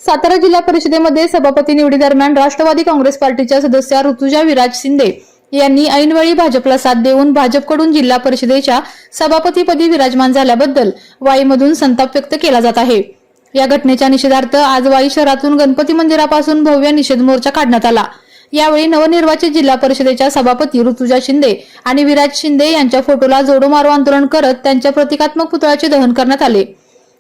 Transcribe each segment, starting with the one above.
सातारा जिल्हा परिषदेमध्ये सभापती निवडी दरम्यान राष्ट्रवादी काँग्रेस पार्टीच्या सदस्या ऋतुजा विराज शिंदे यांनी ऐनवेळी भाजपला साथ देऊन भाजपकडून जिल्हा परिषदेच्या सभापतीपदी विराजमान झाल्याबद्दल वाईमधून संताप व्यक्त केला जात आहे। या घटनेच्या निषेधार्थ आज वाई शहरातून गणपती मंदिरापासून भव्य निषेध मोर्चा काढण्यात आला। यावेळी नवनिर्वाचित जिल्हा परिषदेच्या सभापती ऋतुजा शिंदे आणि विराज शिंदे यांच्या फोटोला जोडो मारो आंदोलन करत त्यांच्या प्रतिकात्मक पुतळ्याचे दहन करण्यात आले।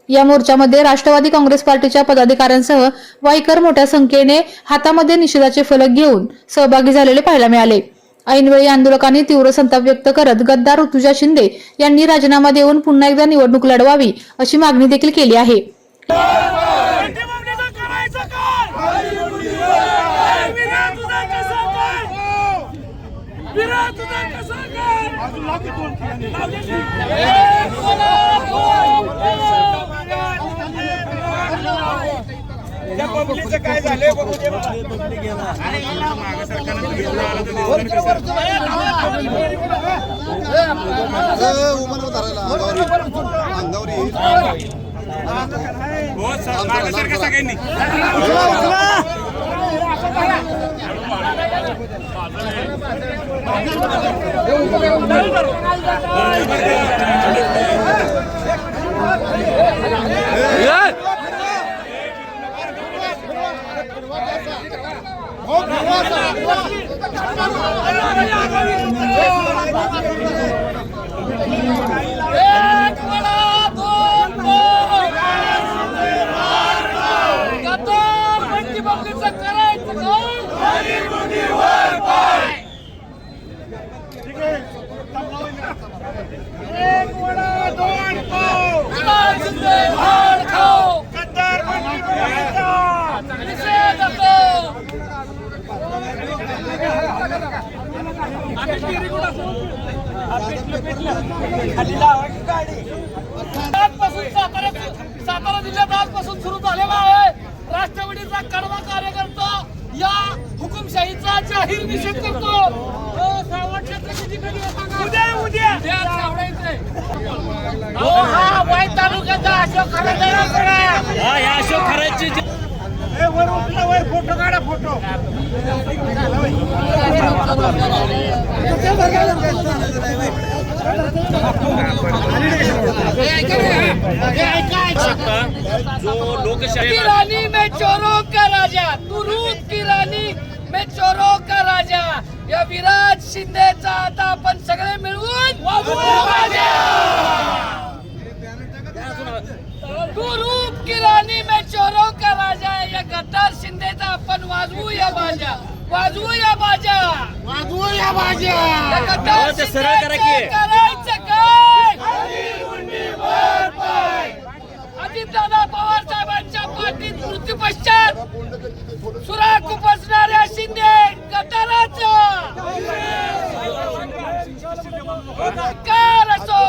या मोर्चामध्ये राष्ट्रवादी काँग्रेस पार्टीच्या पदाधिकाऱ्यांसह वाईकर मोठ्या संख्येने हातामध्ये निषेधाचे फलक घेऊन सहभागी झालेले पाहायला मिळाले। ऐनवेळी आंदोलकांनी तीव्र संताप व्यक्त करत गद्दार ऋतुजा शिंदे यांनी राजीनामा देऊन पुन्हा एकदा निवडणूक लढवावी अशी मागणी देखील केली आहे। काय झाले सगळ्यांनी सातारा जिल्ह्यात आजपासून सुरू झालेला आहे राष्ट्रवादीचा कडवा कार्यकर्ता या हुकुमशाहीचा जाहीर निषेध करतो। वाई तालुक्याचा अशोक खराची फोटो काढा फोटो की रानी में चोरों का राजा, तुरूत की रानी में चोरों का राजा, या विराज शिंदेचा आता आपण सगळे मिळून तुरूत की रानी में चोरों का राजा, या गद्दार शिंदेचा आपण वाजवूया बाजा, वाजवूया बाजा, वाजवूया बाजा। करायचं काय अजितदादा पवार साहेबांच्या पाठीत मृत्यू पश्चात सुराख खुपसणाऱ्या शिंदे गटाराचा धिक्कार असो,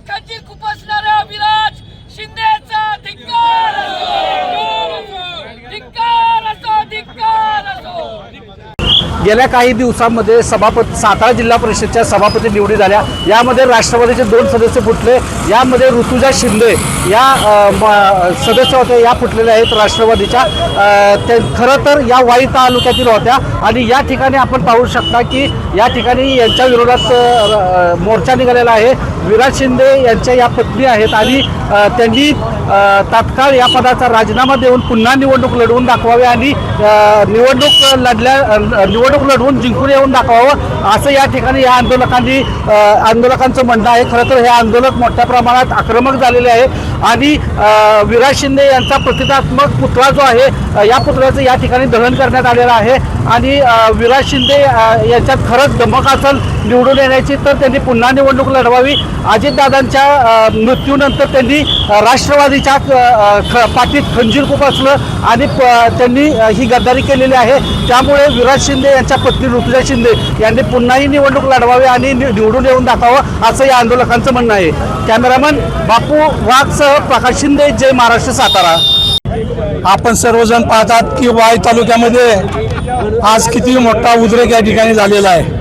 कधी खुपसणाऱ्या विराज शिंदेचा धिक्कार असो, धिक्कार असो, धिक्कार असो। गेल्या काही दिवसांमध्ये सातारा जिल्हा परिषदच्या सभापती निवडी झाल्या। यामध्ये राष्ट्रवादीचे 2 सदस्य फुटले। यामध्ये ऋतुजा शिंदे या सदस्य होत्या, या फुटलेल्या आहेत राष्ट्रवादीच्या। खरं तर या वाई तालुक्यातील होत्या आणि या ठिकाणी आपण पाहू शकता की या ठिकाणी यांच्या विरोधात मोर्चा निघालेला आहे। विराज शिंदे यांच्या या पत्नी आहेत आणि त्यांनी तात्काळ या पदाचा राजीनामा देऊन पुन्हा निवडणूक लढवून दाखवावी आणि निवडणूक लढवून जिंकून येऊन दाखवावं असं या ठिकाणी या आंदोलकांचं म्हणणं आहे। खरं तर हे आंदोलक मोठ्या प्रमाणात आक्रमक झालेले आहे आणि विराज शिंदे यांचा प्रतिकात्मक पुतळा जो आहे या पुतळ्याचं या ठिकाणी दहन करण्यात आलेलं आहे आणि विराज शिंदे यांच्यात खरंच धमक असेल निवडून येण्याची तर त्यांनी पुन्हा निवडणूक लढवावी। अजितदादांच्या मृत्यूनंतर त्यांनी राष्ट्रवादीच्या पाठीत खंजीर खुपसलं आणि त्यांनी ही गद्दारी केलेली आहे। त्यामुळे विराज शिंदे यांच्या पत्नी ऋतुजा शिंदे यांनी पुन्हाही निवडणूक लढवावी आणि निवडून येऊन दाखवावं असं या आंदोलकांचं म्हणणं आहे। कॅमेरामन बापू वाघसह प्रकाश शिंदे, जय महाराष्ट्र, सातारा। आपण सर्वजण पाहतात की वाई तालुक्यामध्ये आज किती मोठा उद्रेक या ठिकाणी झालेला आहे।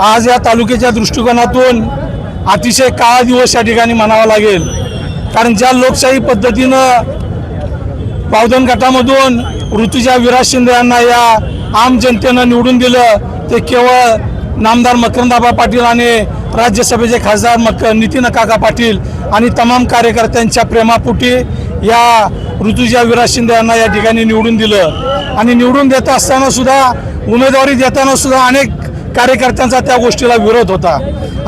आज या तालुक्याच्या दृष्टिकोनातून अतिशय काळा दिवस या ठिकाणी म्हणावा लागेल कारण ज्या लोकशाही पद्धतीनं पावधन गटामधून ऋतुजा विराज शिंदे यांना या आम जनतेनं निवडून दिलं ते केवळ नामदार मकरंदाबा पाटील आणि राज्यसभेचे खासदार नितीन काका पाटील आणि तमाम कार्यकर्त्यांच्या प्रेमापोटी या ऋतुजा विराज शिंदे यांना या ठिकाणी निवडून दिलं. आणि निवडून देत असताना सुद्धा उमेदवारी देताना सुद्धा अनेक कार्यकर्त्यांचा त्या गोष्टीला विरोध होता.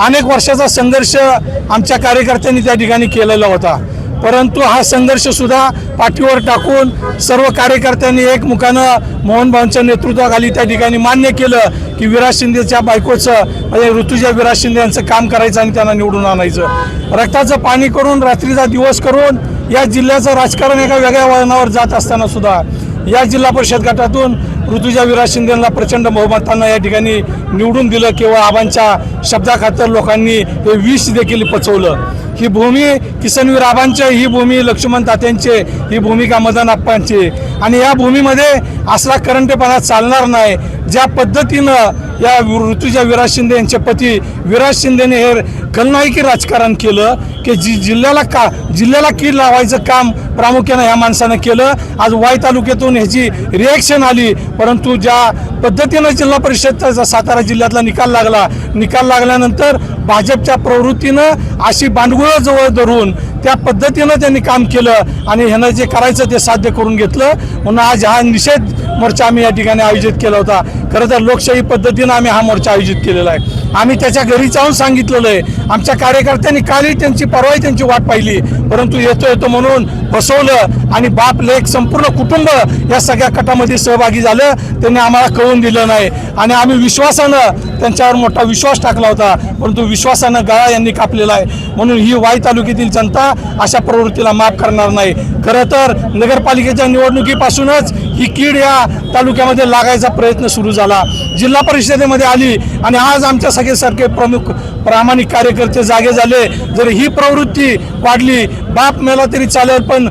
अनेक वर्षाचा संघर्ष आमच्या कार्यकर्त्यांनी त्या ठिकाणी केलेला होता. परंतु हा संघर्ष सुद्धा पाठीवर टाकून सर्व कार्यकर्त्यांनी एकमुखानं मोहन भाऊंच्या नेतृत्वाखाली त्या ठिकाणी मान्य केलं की विराज शिंदेच्या बायकोचं म्हणजे ऋतुजा विराज शिंदे यांचं काम करायचं आणि त्यांना निवडून आणायचं. रक्ताचं पाणी करून रात्रीचा दिवस करून या जिल्ह्याचं राजकारण एका वेगळ्या वळणावर जात असताना सुद्धा या जिल्हा परिषद गटातून ऋतुजा विराज शिंदेंना प्रचंड बहुमतानं या ठिकाणी निवडून दिलं. केवळ आबांच्या शब्दाखातर लोकांनी हे विष देखील पचवलं. ही भूमी किसनवीर आबांची, ही भूमी लक्ष्मण तात्यांची, ही भूमिका मदन आप्पांची. आणि या भूमीमध्ये असला करंटेपणा चालणार नाही. ज्या पद्धतीनं या ऋतुजा विराज शिंदे यांचे पती विराज शिंदेने हे खलनायकी राजकारण केलं की जिल्ह्याला कीड लावायचं काम प्रामुख्यानं ह्या माणसानं केलं. आज वाई तालुक्यातून ह्याची रिॲक्शन आली. परंतु ज्या पद्धतीनं जिल्हा परिषदचा सातारा जिल्ह्यातला निकाल लागल्यानंतर भाजपच्या प्रवृत्तीनं अशी बांडगुळं जवळ धरून त्या पद्धतीनं त्यांनी काम केलं आणि ह्यानं जे करायचं ते साध्य करून घेतलं. म्हणून आज हा निषेध मोर्चा आम्ही या ठिकाणी आयोजित केला होता. खरं तर लोकशाही पद्धतीनं आम्ही हा मोर्चा आयोजित केलेला आहे. आम्ही त्याच्या घरी जाऊन सांगितलेलं आहे. आमच्या कार्यकर्त्यांनी कालही परवाही त्यांची वाट पाहिली, परंतु येतो म्हणून फसवलं आणि बाप लेक संपूर्ण कुटुंब या सगळ्या कटामध्ये सहभागी झालं. त्यांनी आम्हाला कळून दिलं नाही आणि आम्ही विश्वासानं त्यांच्यावर मोठा विश्वास टाकला होता, परंतु विश्वासानं गळा यांनी कापलेला आहे. म्हणून ही वाई तालुक्यातील जनता अशा प्रवृत्तीला माफ करणार नाही. खरं तर नगरपालिकेच्या निवडणुकीपासूनच ही कीड या तालुक्यामध्ये लागायचा प्रयत्न सुरू झाला, जिल्हा परिषदेमध्ये आली आणि आज आमच्या सगळ्यासारखे प्रमुख प्रामाणिक कार्यकर्ते जागे झाले. जर ही प्रवृत्ती वाढली, बाप मेला तरी चालेल पण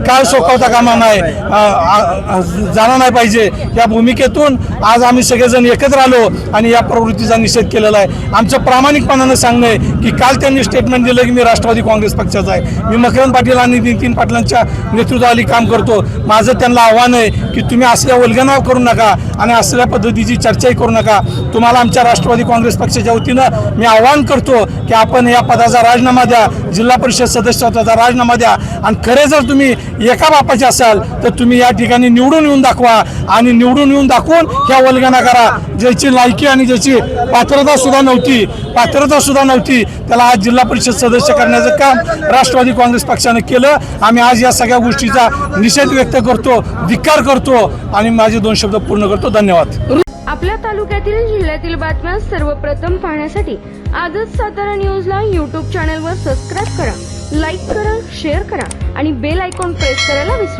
काळ सोकावता कामा नाही जाणार नाही पाहिजे. या भूमिकेतून आज आम्ही सगळेजण एकत्र आलो आणि या प्रवृत्तीचा निषेध केलेला आहे. आमचं प्रामाणिकपणानं सांगणं आहे की काल त्यांनी स्टेटमेंट दिलं की मी राष्ट्रवादी काँग्रेस पक्षाचा आहे, मी मकरंद पाटील आणि नितीन पाटलांच्या नेतृत्वाखाली काम करतो. माझं त्यांना आव्हान आहे की तुम्ही असल्या वल्गना करू नका आणि असल्या पद्धतीची चर्चाही करू नका. तुम्हाला आमच्या राष्ट्रवादी काँग्रेस पक्षाच्या वतीनं मी आवाहन करतो की आपण या पदाचा राजीनामा द्या, जिल्हा परिषद सदस्यत्वाचा राजीनामा द्या आणि खरे जर तुम्ही एका बापाचे असाल तर तुम्ही या ठिकाणी निवडून येऊन दाखवा आणि निवडून येऊन दाखवून ह्या वल्गना करा. ज्याची लायकी आणि ज्याची पात्रता सुद्धा नव्हती त्याला आज जिल्हा परिषद सदस्य करण्याचं काम राष्ट्रवादी काँग्रेस पक्षाने केलं. आम्ही आज या सगळ्या गोष्टीचा निषेध व्यक्त करतो, धिक्कार करतो आणि माझे 2 शब्द पूर्ण करतो. धन्यवाद. आपल्या तालुक्यातील जिल्ह्यातील बातम्या सर्वप्रथम पाहण्यासाठी आजच सातारा न्यूजला YouTube चॅनलवर सबस्क्राईब करा, लाईक करा, शेअर करा आणि बेल आयकॉन प्रेस करायला विसरू